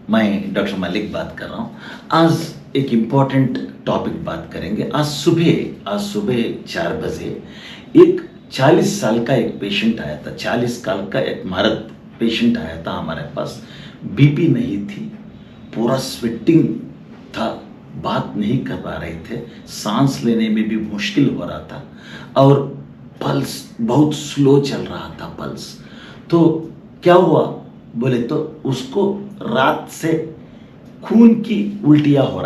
मैं डॉक्टर मलिक बात कर रहा हूँ। आज एक इम्पॉर्टेंट टॉपिक बात करेंगे। आज सुबह 4 बजे एक 40 साल का एक पेशेंट आया था। 40 साल का एक मर्द पेशेंट आया था हमारे पास। बीपी नहीं थी, पूरा स्वेटिंग था, बात नहीं कर पा रहे थे, सांस लेने में भी मुश्किल हो रहा था और पल्स बहुत स्लो चल रहा था पल्स। तो क्या हुआ बोले तो उसको रात से खून की उल्टी हो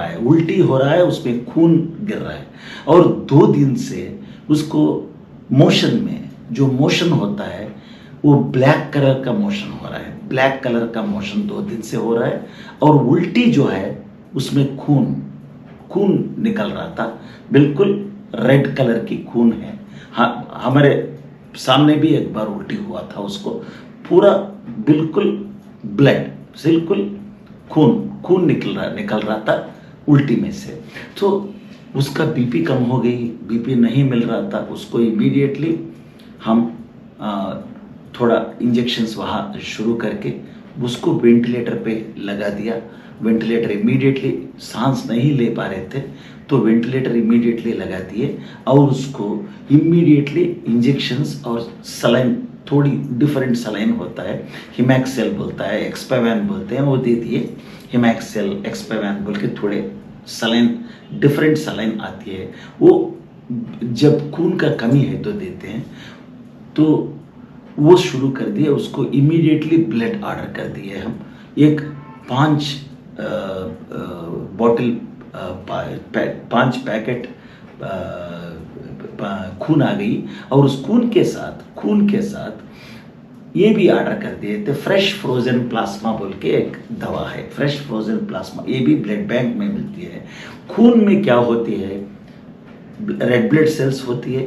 रहा है, उसमें खून गिर रहा है और 2 दिन से उसको मोशन में जो मोशन होता है वो ब्लैक कलर का मोशन हो रहा है। ब्लैक कलर का मोशन 2 दिन से हो रहा है और उल्टी जो है उसमें खून निकल रहा था, बिल्कुल रेड कलर की खून है। हाँ, हमारे सामने भी एक बार उल्टी हुआ था उसको, पूरा बिल्कुल ब्लड, बिल्कुल खून निकल रहा था उल्टी में से। तो उसका बीपी कम हो गई, बीपी नहीं मिल रहा था उसको। इमीडिएटली हम थोड़ा इंजेक्शंस वहाँ शुरू करके उसको वेंटिलेटर पे लगा दिया। वेंटिलेटर इमीडिएटली, सांस नहीं ले पा रहे थे तो वेंटिलेटर इमीडिएटली लगा दिए और उसको इमीडिएटली इंजेक्शंस और सलाइन, थोड़ी डिफरेंट सलाइन होता है, हिमैक्सेल बोलता है, एक्सपेवैन बोलते हैं, वो दे दिए। हिमैक्सेल, एक्सपेवैन बोल के थोड़े सलाइन, डिफरेंट सलाइन आती है, वो जब खून का कमी है तो देते हैं। तो वो शुरू कर दिए, उसको इमीडिएटली ब्लड ऑर्डर कर दिए हम। एक 5 बॉटल, 5 पैकेट खून आ गई और उस खून के साथ ये भी ऑर्डर कर दिए थे, फ्रेश फ्रोजन प्लाज्मा बोल के एक दवा है, फ्रेश फ्रोजन प्लाज्मा, ये भी ब्लड बैंक में मिलती है। खून में क्या होती है, रेड ब्लड सेल्स होती है,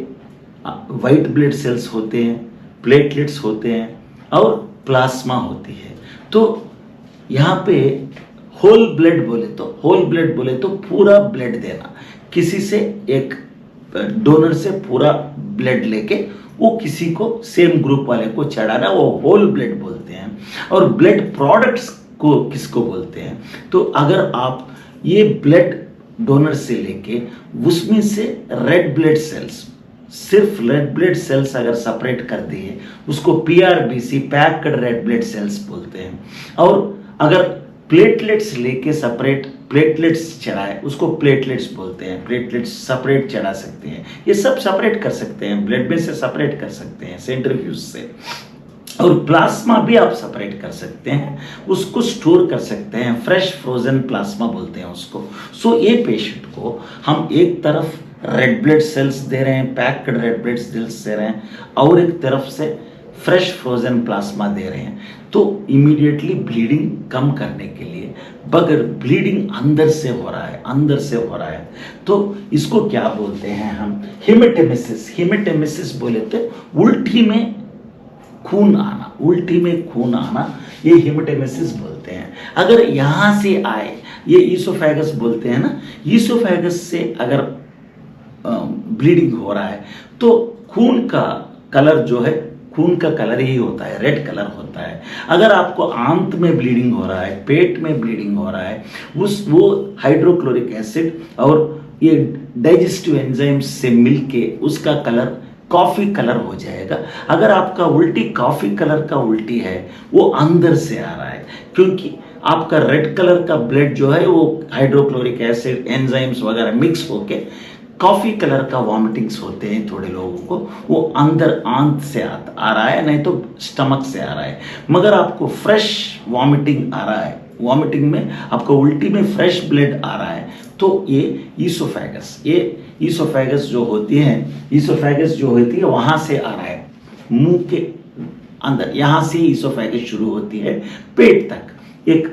वाइट ब्लड सेल्स होते हैं, प्लेटलेट्स होते हैं और प्लाज्मा होती है। तो यहाँ पे होल ब्लड बोले तो पूरा ब्लड देना, किसी से एक डोनर से पूरा ब्लड लेके वो किसी को सेम ग्रुप वाले को चढ़ाना, वो होल ब्लड बोलते हैं। और ब्लड प्रोडक्ट्स को किसको बोलते हैं, तो अगर आप ये ब्लड डोनर से लेके उसमें से रेड ब्लड सेल्स, सिर्फ रेड ब्लड सेल्स अगर सेपरेट कर दिए उसको PRBC, packed red blood cells बोलते हैं। और अगर प्लेटलेट्स लेके सेपरेट प्लेटलेट्स चढ़ाए उसको प्लेटलेट्स बोलते हैं। प्लेटलेट्स सेपरेट चढ़ा सकते हैं, ये सब सेपरेट कर सकते हैं, ब्लड में से सेपरेट कर सकते हैं सेंट्रीफ्यूज से। और प्लाज्मा भी आप सेपरेट कर सकते हैं, उसको स्टोर कर सकते हैं, फ्रेश फ्रोजन प्लाज्मा बोलते हैं उसको। सो ये पेशेंट को हम एक तरफ रेड ब्लड सेल्स दे रहे हैं, पैक्ड रेड ब्लड सेल्स दे रहे हैं और एक तरफ से फ्रेश फ्रोजन प्लाज्मा दे रहे हैं। तो इमीडिएटली ब्लीडिंग कम करने के लिए, बगैर ब्लीडिंग अंदर से हो रहा है तो इसको क्या बोलते हैं हम, हिमेटेमेसिस बोले तो उल्टी में खून आना, ये हिमेटेमेसिस बोलते हैं। अगर यहाँ से आए, ये ईसोफेगस बोलते हैं ना, ईसोफेगस से अगर ब्लीडिंग हो रहा है तो खून का कलर ही होता है, रेड कलर होता है। अगर आपको आंत में ब्लीडिंग हो रहा है, पेट में ब्लीडिंग हो रहा है, वो हाइड्रोक्लोरिक एसिड और ये डाइजेस्टिव एंजाइम्स से मिलके उसका कलर कॉफी कलर हो जाएगा। अगर आपका उल्टी कॉफी कलर का उल्टी है, वो अंदर से आ रहा है, क्योंकि आपका रेड कलर का ब्लड जो है वो हाइड्रोक्लोरिक एसिड, एंजाइम्स वगैरह मिक्स होके कॉफी कलर का वॉमिटिंग्स होते हैं थोड़े लोगों को, वो अंदर आंत से आ रहा है, नहीं तो स्टमक से आ रहा है। मगर आपको फ्रेश वॉमिटिंग आ रहा है, वॉमिटिंग में आपको उल्टी में फ्रेश ब्लड आ रहा है, तो ये ईसोफेगस जो होती है वहां से आ रहा है, मुंह के अंदर, यहां से ईसोफेगस शुरू होती है, पेट तक एक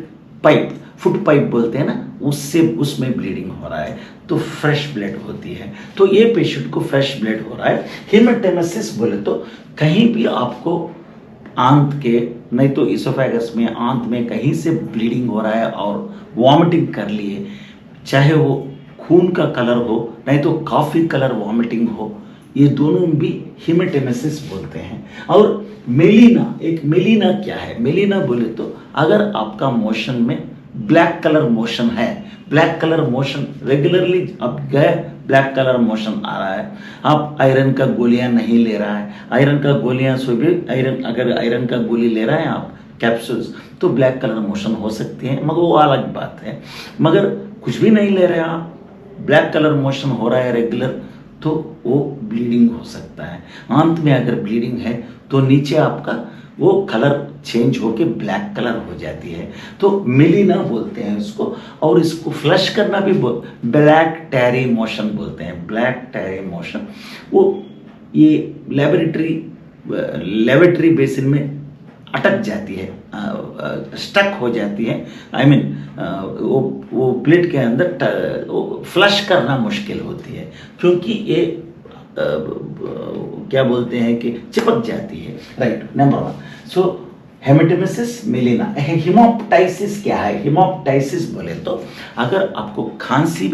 पाइप, फुट पाइप बोलते हैं ना, उसमें ब्लीडिंग हो रहा है तो फ्रेश ब्लड होती है। तो ये पेशेंट को फ्रेश ब्लड हो रहा है। हेमेटेमेसिस बोले तो कहीं भी आपको आंत के, नहीं तो इसोफेगस में, आंत में कहीं से ब्लीडिंग हो रहा है और वॉमिटिंग कर लिए, चाहे वो खून का कलर हो नहीं तो कॉफी कलर वॉमिटिंग हो, ये दोनों भी हेमेटेमेसिस बोलते हैं। और मेलिना क्या है, मेलिना बोले तो अगर आपका मोशन में ब्लैक कलर मोशन है, ब्लैक कलर मोशन रेगुलरली अब गए, ब्लैक कलर मोशन आ रहा है, आप आयरन का गोलियां नहीं ले रहा है, आयरन का गोलियां से भी आयरन, अगर आयरन का गोली ले रहा है आप कैप्सूल्स, तो ब्लैक कलर मोशन हो सकती है, मगर वो अलग बात है। मगर कुछ भी नहीं ले रहे आप, ब्लैक कलर मोशन हो रहा है रेगुलर, तो वो ब्लीडिंग हो सकता है। अंत में अगर ब्लीडिंग है तो नीचे आपका वो कलर चेंज होके ब्लैक कलर हो जाती है, तो मिलीना बोलते हैं इसको। और इसको फ्लश करना भी ब्लैक टैरी मोशन बोलते हैं, ब्लैक टैरी मोशन। वो ये लेबोरेटरी बेसिन में अटक जाती है, स्टक हो जाती है, आई मीन वो प्लेट के अंदर फ्लश करना मुश्किल होती है, क्योंकि ये क्या बोलते हैं कि चिपक जाती है, राइट। नंबर 1, सो हेमेटेमेसिस मिलीना। हिमोप्टाइसिस क्या है? हिमोप्टाइसिस बोले तो अगर आपको खांसी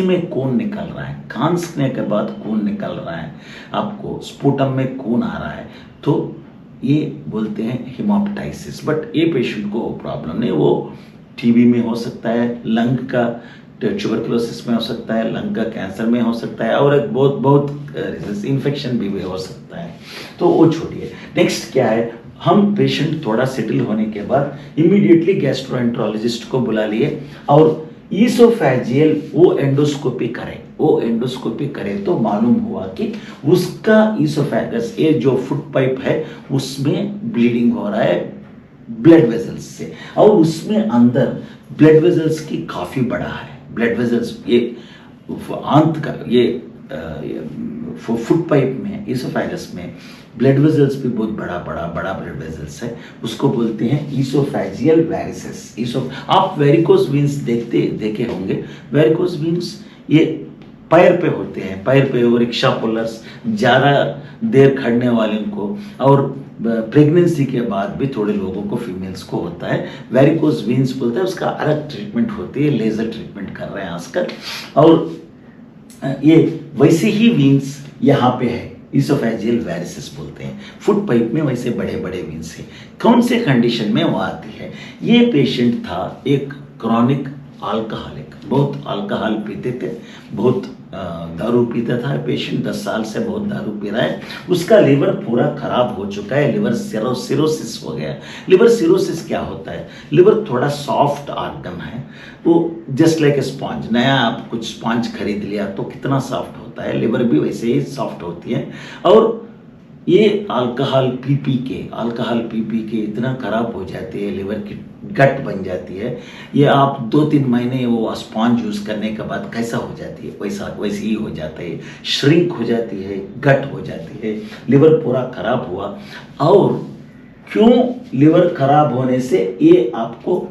में खून निकल रहा है, खांसने के बाद खून निकल रहा है, आपको स्पुटम में खून आ रहा है, तो ये बोलते हैं हिमोप्टाइसिस। बट ये पेशेंट को प्रॉब्लम नहीं, वो टीबी में हो सकता है, लंग का ट्यूबरकुलोसिस में हो सकता है, लंग का कैंसर में हो सकता है, और एक बहुत इन्फेक्शन भी हो सकता है, तो वो छोड़िए। नेक्स्ट क्या है, हम पेशेंट थोड़ा सेटल होने के बाद इमीडिएटली गैस्ट्रोएंट्रोलॉजिस्ट को बुला लिए और ईसोफेजियल वो एंडोस्कोपी करे तो मालूम हुआ कि उसका ईसोफेगस, ये जो फुट पाइप है उसमें ब्लीडिंग हो रहा है ब्लड वेजल्स से, और उसमें अंदर ब्लड वेजल्स की काफी बड़ा है, ब्लड वेजल्स ये आंत का ये फुट पाइप में, ईसोफेगस में ब्लड वेजल्स भी बहुत बड़ा ब्लड वेजल्स है, उसको बोलते हैं ईसोफेजियल वेरिसेस। आप वेरिकोस वीन्स देखे होंगे, वेरिकोस वीन्स ये पैर पे होते हैं, पैर पे, और रिक्शा पुलर्स, ज़्यादा देर खड़ने वाले को, और प्रेगनेंसी के बाद भी थोड़े लोगों को, फीमेल्स को होता है वेरिकोस वीन्स बोलते हैं, उसका अलग ट्रीटमेंट होती है, लेजर ट्रीटमेंट कर रहे हैं आजकल। और ये वैसे ही वीन्स यहाँ पे है, ईसोफेजियल वेरिसेस बोलते हैं, फुट पाइप में वैसे बड़े वीन्स है। कौन से कंडीशन में वो आती है? ये पेशेंट था एक क्रॉनिक अल्कोहलिक, बहुत अल्कोहल पीते थे, बहुत दारू पीता था पेशेंट, 10 साल से बहुत दारू पी रहा है, उसका लिवर पूरा खराब हो चुका है, लिवर सिरोसिस हो गया। लिवर सिरोसिस क्या होता है? लिवर थोड़ा सॉफ्ट ऑर्गन है, वो जस्ट लाइक ए स्पॉन्ज, नया आप कुछ स्पॉन्ज खरीद लिया तो कितना सॉफ्ट होता है, लिवर भी वैसे ही सॉफ्ट होती है। और ये अल्कोहल पी पी के इतना खराब हो जाती है, लिवर की गट बन जाती है। ये आप 2-3 महीने वो स्पॉन्ज यूज करने के बाद कैसा हो जाती है, वैसे ही हो जाता है, श्रिंक हो जाती है, गट हो जाती है, लिवर पूरा खराब हुआ। और क्यों लिवर खराब होने से ये आपको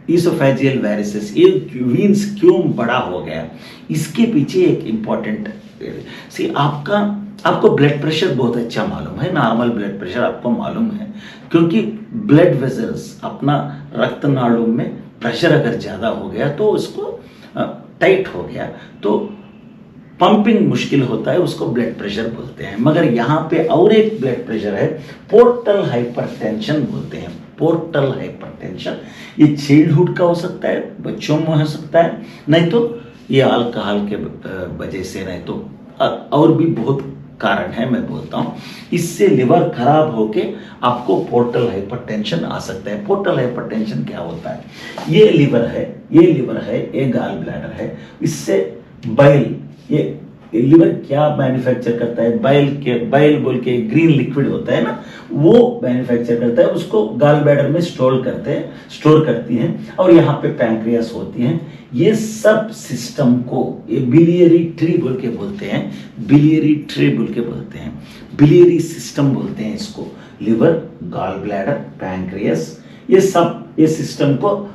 ईसोफेजियल वेरिसेस, ये वीन्स क्यों बड़ा हो गया, इसके पीछे एक इम्पॉर्टेंट सी आपको ब्लड प्रेशर बहुत अच्छा मालूम है, नॉर्मल ब्लड प्रेशर आपको मालूम है, क्योंकि ब्लड वेसल्स अपना रक्त नाड़ों में प्रेशर अगर ज़्यादा हो गया तो उसको टाइट हो गया तो पंपिंग मुश्किल होता है, उसको ब्लड प्रेशर बोलते हैं। मगर यहाँ पे और एक ब्लड प्रेशर है, पोर्टल हाइपरटेंशन बोलते हैं, पोर्टल हाइपरटेंशन। ये चाइल्डहुड का हो सकता है, बच्चों में हो सकता है, नहीं तो ये अल्कोहल के वजह से, नहीं तो और भी बहुत कारण है, मैं बोलता हूँ। इससे लिवर खराब होके आपको पोर्टल हाइपरटेंशन आ सकता है। पोर्टल हाइपरटेंशन क्या होता है? ये लिवर है, ये गॉल ब्लैडर है, इससे बाइल, ये लिवर क्या मैन्युफैक्चर करता है, बाइल बोल के ग्रीन लिक्विड होता है ना, वो मैन्युफैक्चर करता है, उसको गॉल ब्लैडर में स्टोर करती हैं, और यहाँ पे पैंक्रियास होती हैं। ये सब सिस्टम को ये बिलियरी ट्री बोल के बोलते हैं, बिलियरी सिस्टम बोलते हैं इसको। लिवर, गॉल ब्लैडर, पैंक्रियास, ये सिस्टम को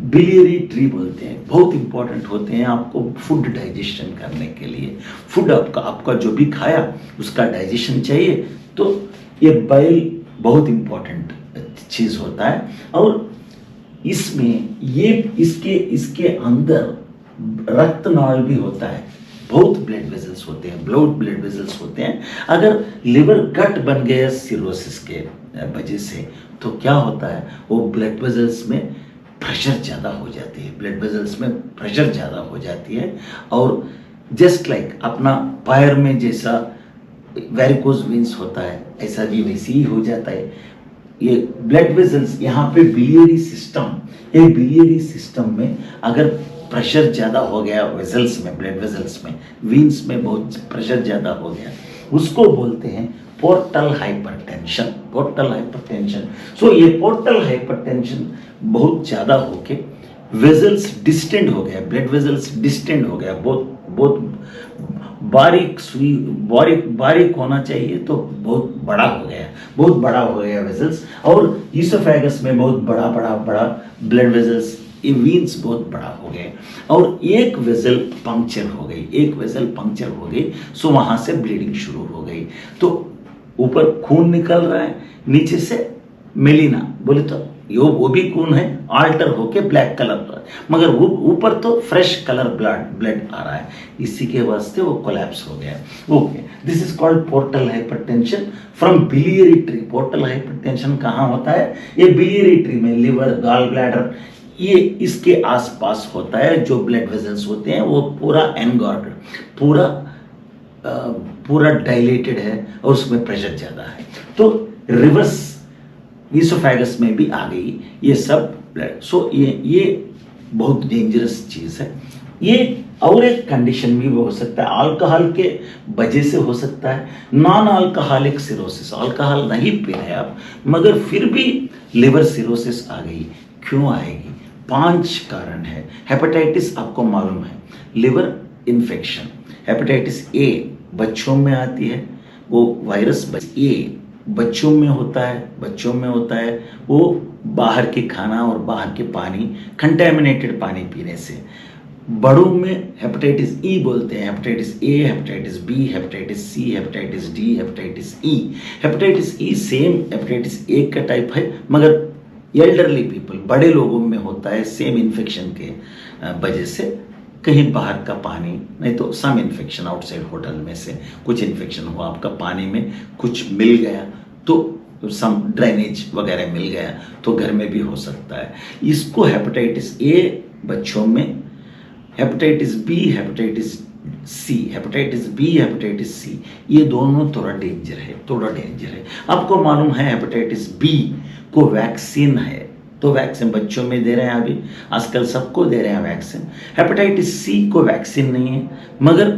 बिलियरी ट्री बोलते हैं। बहुत इंपॉर्टेंट होते हैं आपको फूड डाइजेशन करने के लिए। फूड आपका जो भी खाया उसका डाइजेशन चाहिए, तो ये बाइल बहुत इंपॉर्टेंट चीज होता है। और इसमें इसके अंदर रक्त नाल भी होता है, बहुत ब्लड वेसल्स होते हैं, ब्लड वेसल्स होते हैं। अगर लिवर गट बन गया सिरोसिस के वजह से, तो क्या होता है, वो ब्लड वेसल्स में प्रेशर ज़्यादा हो जाती है, ब्लड वेजल्स में प्रेशर ज़्यादा हो जाती है। और जस्ट लाइक अपना पैर में जैसा वेरिकोज वेन्स होता है, ऐसा भी वैसे ही हो जाता है। ये ब्लड वेजल्स यहाँ पे बिलियरी सिस्टम, ये बिलियरी सिस्टम में अगर प्रेशर ज़्यादा हो गया वेजल्स में, ब्लड वेजल्स में, वीन्स में बहुत प्रेशर ज़्यादा हो गया, उसको बोलते हैं portal hypertension. Portal hypertension. So ये पोर्टल हाइपरटेंशन बहुत ज़्यादा होके वेजल्स डिस्टेंड हो गया, ब्लड वेजल्स डिस्टेंड हो गया, बहुत बारीक सुई, बारीक होना चाहिए तो बहुत बड़ा हो गया, बहुत बड़ा हो गया वेजल्स। और ईसोफेगस में बहुत बड़ा ब्लड वेजल्स, ये वीन्स बहुत बड़ा हो गए और एक वेजल पंक्चर हो गई, एक वेजल पंक्चर हो गई। सो वहां से ब्लीडिंग शुरू हो गई। तो ऊपर खून निकल रहा है, नीचे से मेलिना बोले तो वो भी खून है, आल्टर होके ब्लैक कलर पर, मगर वो ऊपर तो फ्रेश कलर ब्लड आ रहा है, इसी के वास्ते वो कोलैप्स हो गया। Okay, this is called portal hypertension from biliary tree. Portal hypertension कहाँ होता है? ये बिलियरी ट्री में, लिवर, गॉल ब्लैडर, ये इसके आसपास होता है। जो ब्लड वेजल्स होते हैं वो पूरा एनगॉर्ड, पूरा डायलेटेड है और उसमें प्रेशर ज़्यादा है। तो रिवर्स ईसोफेगस में भी आ गई ये सब ब्लड। सो ये बहुत डेंजरस चीज़ है। ये और एक कंडीशन भी हो सकता है, अल्कोहल के वजह से हो सकता है, नॉन अल्कोहलिक सिरोसिस। अल्कोहल नहीं पी रहे आप मगर फिर भी लिवर सिरोसिस आ गई। क्यों आएगी? 5 कारण है। हेपेटाइटिस आपको मालूम है, लिवर इन्फेक्शन। हेपेटाइटिस ए बच्चों में आती है, वो वायरस ए बच्चों में होता है, वो बाहर के खाना और बाहर के पानी, कंटेमिनेटेड पानी पीने से। बड़ों में हेपेटाइटिस ई बोलते हैं, hepatitis A, hepatitis B, hepatitis C, hepatitis D, hepatitis E. Hepatitis E same hepatitis A का टाइप है मगर एल्डरली पीपल, बड़े लोगों में होता है, सेम इन्फेक्शन के वजह से। कहीं बाहर का पानी, नहीं तो सम इन्फेक्शन आउटसाइड होटल में से कुछ इन्फेक्शन हुआ, आपका पानी में कुछ मिल गया तो सम ड्रेनेज वगैरह मिल गया तो घर में भी हो सकता है। इसको हेपेटाइटिस ए बच्चों में, हेपेटाइटिस बी, हेपेटाइटिस सी, ये दोनों थोड़ा डेंजर है। आपको मालूम है हेपेटाइटिस बी को वैक्सीन है, तो वैक्सीन बच्चों में दे रहे हैं, अभी आजकल सबको दे रहे हैं वैक्सीन। हेपेटाइटिस सी को वैक्सीन नहीं है मगर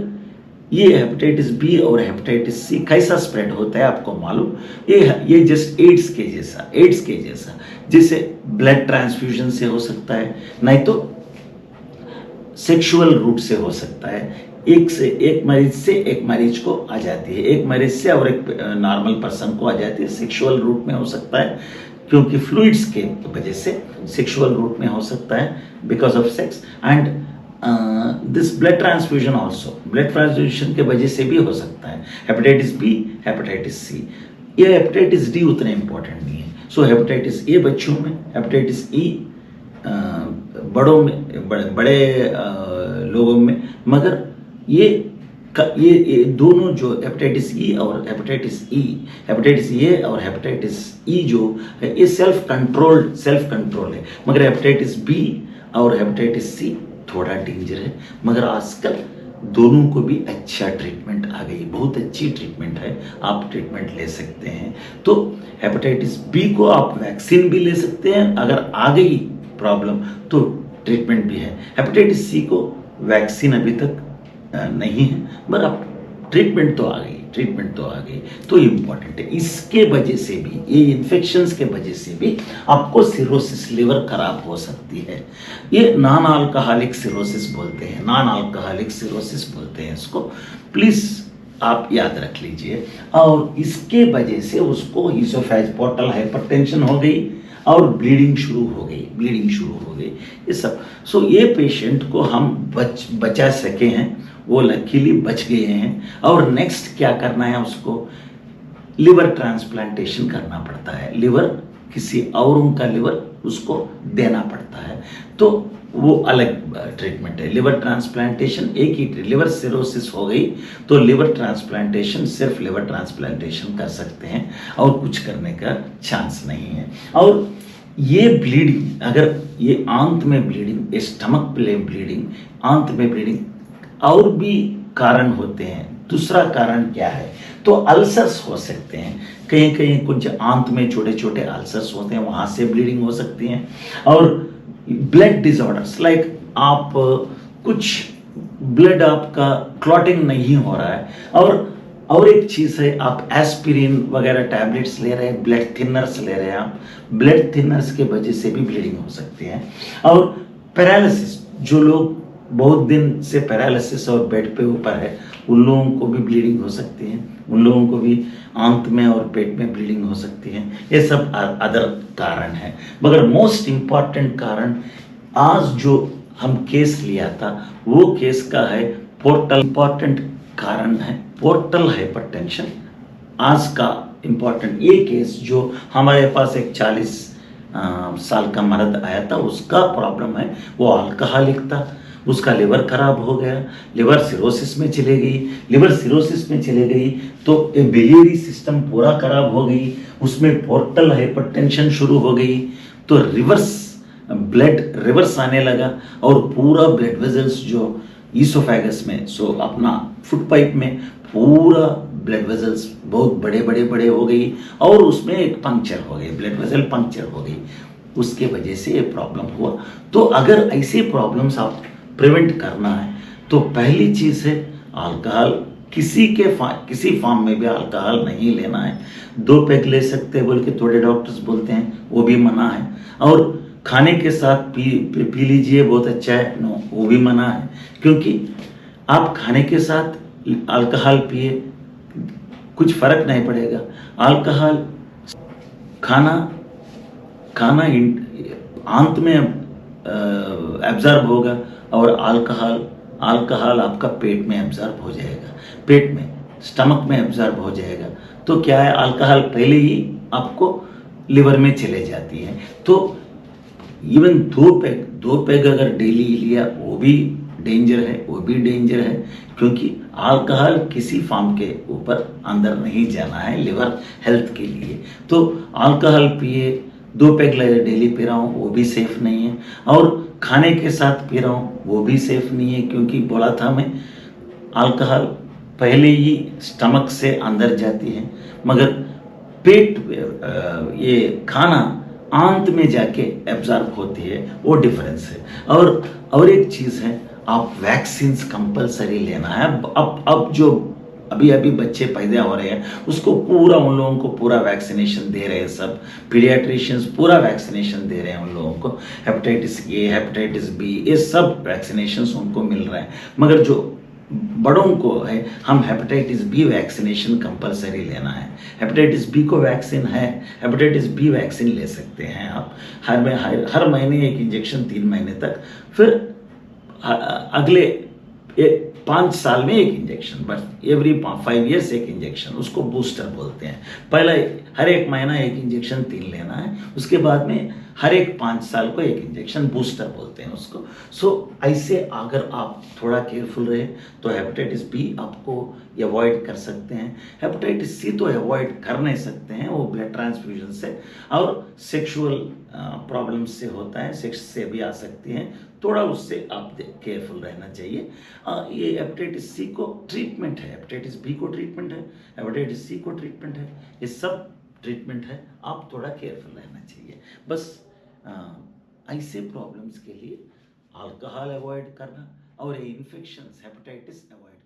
ये हेपेटाइटिस बी और हेपेटाइटिस सी कैसा स्प्रेड होता है आपको मालूम? ये जस्ट एड्स के जैसा, जैसे ब्लड ट्रांसफ्यूजन से हो सकता है, नहीं तो सेक्सुअल रूट से हो सकता है। एक मरीज से एक मरीज को आ जाती है, एक मरीज से और एक नॉर्मल पर्सन को आ जाती है। सेक्सुअल रूट में हो सकता है क्योंकि फ्लूइड्स के वजह से सेक्सुअल रूट में हो सकता है, because of sex. And this blood transfusion also, blood transfusion के वजह से भी हो सकता है। Hepatitis B, hepatitis C. ये हेपेटाइटिस डी उतना इंपॉर्टेंट नहीं है। सो हेपेटाइटिस ए बच्चों में, हेपेटाइटिस ई बड़ों में, बड़े लोगों में, मगर ये दोनों जो हेपेटाइटिस ई और हेपेटाइटिस ए और हेपेटाइटिस ई जो है ये सेल्फ कंट्रोल है, मगर हेपेटाइटिस बी और हेपेटाइटिस सी थोड़ा डेंजर है। मगर आजकल दोनों को भी अच्छा ट्रीटमेंट आ गई, बहुत अच्छी ट्रीटमेंट है, आप ट्रीटमेंट ले सकते हैं। तो हेपेटाइटिस बी को आप वैक्सीन भी ले सकते हैं, अगर आ गई प्रॉब्लम तो ट्रीटमेंट भी है। हेपेटाइटिस सी को वैक्सीन अभी तक नहीं है मगर अब ट्रीटमेंट तो आ गई, तो इम्पॉर्टेंट है। इसके वजह से भी, ये इन्फेक्शंस के वजह से भी आपको सिरोसिस, लिवर खराब हो सकती है। ये नॉन अल्कोहलिक सिरोसिस बोलते हैं इसको, प्लीज आप याद रख लीजिए। और इसके वजह से उसको ईसोफेज पोर्टल हाइपरटेंशन हो गई और ब्लीडिंग शुरू हो गई ये सब। सो ये पेशेंट को हम बचा सके हैं, वो लकीली बच गए हैं। और नेक्स्ट क्या करना है, उसको लिवर ट्रांसप्लांटेशन करना पड़ता है। लिवर किसी औरों का लिवर उसको देना पड़ता है, तो वो अलग ट्रीटमेंट है। लिवर ट्रांसप्लांटेशन एक ही, लिवर सिरोसिस हो गई तो लिवर ट्रांसप्लांटेशन, सिर्फ लिवर ट्रांसप्लांटेशन कर सकते हैं और कुछ करने का चांस नहीं है। और ये ब्लीडिंग, अगर ये आंत में ब्लीडिंग, स्टमक पे ब्लीडिंग, आंत में ब्लीडिंग, और भी कारण होते हैं। दूसरा कारण क्या है, तो अल्सर्स हो सकते हैं, कहीं कहीं कुछ आंत में छोटे छोटे अल्सर्स होते हैं, वहां से ब्लीडिंग हो सकती है। और ब्लड डिसऑर्डर्स लाइक आप कुछ ब्लड आपका क्लॉटिंग नहीं हो रहा है, और एक चीज है, आप एस्पिरिन वगैरह टैबलेट्स ले रहे हैं, ब्लड थिनर्स ले रहे हैं, आप ब्लड थिनर्स के वजह से भी ब्लीडिंग हो सकती है। और पैरालिसिस, जो लोग बहुत दिन से पैरालिसिस और बेड पे ऊपर है, उन लोगों को भी ब्लीडिंग हो सकती है, उन लोगों को भी आंत में और पेट में ब्लीडिंग हो सकती है। ये सब अदर कारण है, मगर मोस्ट इंपॉर्टेंट कारण आज जो हम केस लिया था, वो केस का है पोर्टल। इंपॉर्टेंट कारण है पोर्टल हाइपरटेंशन। आज का इंपॉर्टेंट ये केस जो हमारे पास एक 40 साल का मर्द आया था, उसका प्रॉब्लम है, वो अल्कोहलिक था, उसका लिवर खराब हो गया, लिवर सिरोसिस में चले गई, लिवर सिरोसिस में चले गई तो ये बिलियरी सिस्टम पूरा खराब हो गई, उसमें पोर्टल हाइपरटेंशन शुरू हो गई, तो ब्लड रिवर्स आने लगा, और पूरा ब्लड वेजल्स जो ईसोफेगस में, सो अपना फुट पाइप में पूरा ब्लड वेजल्स बहुत बड़े बड़े बड़े हो गई, और उसमें एक पंक्चर हो गई, ब्लड वेजल पंक्चर हो गई, उसके वजह से ये प्रॉब्लम हुआ। तो अगर ऐसे प्रॉब्लम्स आप प्रिवेंट करना है, तो पहली चीज है अल्कोहल, किसी फॉर्म में भी अल्कोहल नहीं लेना है। 2 पैक ले सकते हैं बोल के थोड़े डॉक्टर्स बोलते हैं, वो भी मना है। और खाने के साथ पी लीजिए, बहुत अच्छा है, नो, वो भी मना है, क्योंकि आप खाने के साथ अल्कोहल पिए, कुछ फर्क नहीं पड़ेगा। अल्कोहल खाना खाना आंत में एब्जॉर्ब होगा, और अल्कोहल आपका पेट में एब्जॉर्ब हो जाएगा, पेट में स्टमक में एब्जॉर्ब हो जाएगा। तो क्या है, अल्कोहल पहले ही आपको लिवर में चले जाती है। तो इवन 2 पैग अगर डेली लिया, वो भी डेंजर है, वो भी डेंजर है, क्योंकि अल्कोहल किसी फॉर्म के ऊपर अंदर नहीं जाना है लिवर हेल्थ के लिए। तो अल्कोहल पिए, 2 पैग डेली पी रहा हूँ, वो भी सेफ नहीं है, और खाने के साथ पी रहा हूँ, वो भी सेफ नहीं है, क्योंकि बोला था मैं, अल्कोहल पहले ही स्टमक से अंदर जाती है, मगर पेट ये खाना आंत में जाके एब्जॉर्ब होती है, वो डिफरेंस है। और एक चीज है, आप वैक्सीन कंपलसरी लेना है। अब जो अभी अभी बच्चे पैदा हो रहे हैं, उसको पूरा, उन लोगों को पूरा वैक्सीनेशन दे रहे हैं, सब पीडियाट्रिशियंस पूरा वैक्सीनेशन दे रहे हैं उन लोगों को, हेपेटाइटिस ए, हेपेटाइटिस बी, ये सब वैक्सीनेशन उनको मिल रहा है। मगर जो बड़ों को है, हम हेपेटाइटिस बी वैक्सीनेशन कंपलसरी लेना है। हेपेटाइटिस बी को वैक्सीन है, हेपेटाइटिस बी वैक्सीन ले सकते हैं आप, हर महीने एक इंजेक्शन 3 महीने तक, फिर अगले 5 साल में एक इंजेक्शन, बस एवरी 5 ईयर्स एक इंजेक्शन, उसको बूस्टर बोलते हैं। पहला हर एक महीना एक इंजेक्शन 3 लेना है, उसके बाद में हर एक 5 साल को एक इंजेक्शन, बूस्टर बोलते हैं उसको। सो ऐसे अगर आप थोड़ा केयरफुल रहे, तो हेपेटाइटिस बी आपको अवॉइड कर सकते हैं। हेपेटाइटिस सी तो अवॉइड कर नहीं सकते हैं, वो ब्लड ट्रांसफ्यूजन से और सेक्सुअल प्रॉब्लम्स से होता है, सेक्स से भी आ सकती हैं, थोड़ा उससे आप केयरफुल रहना चाहिए। ये हेपेटाइटिस सी को ट्रीटमेंट है, हेपेटाइटिस बी को ट्रीटमेंट है, हेपेटाइटिस सी को ट्रीटमेंट है, ये सब ट्रीटमेंट है, आप थोड़ा केयरफुल रहना चाहिए। बस ऐसे प्रॉब्लम्स के लिए अल्कोहल अवॉइड करना, और ये इन्फेक्शंस हेपेटाइटिस अवॉइड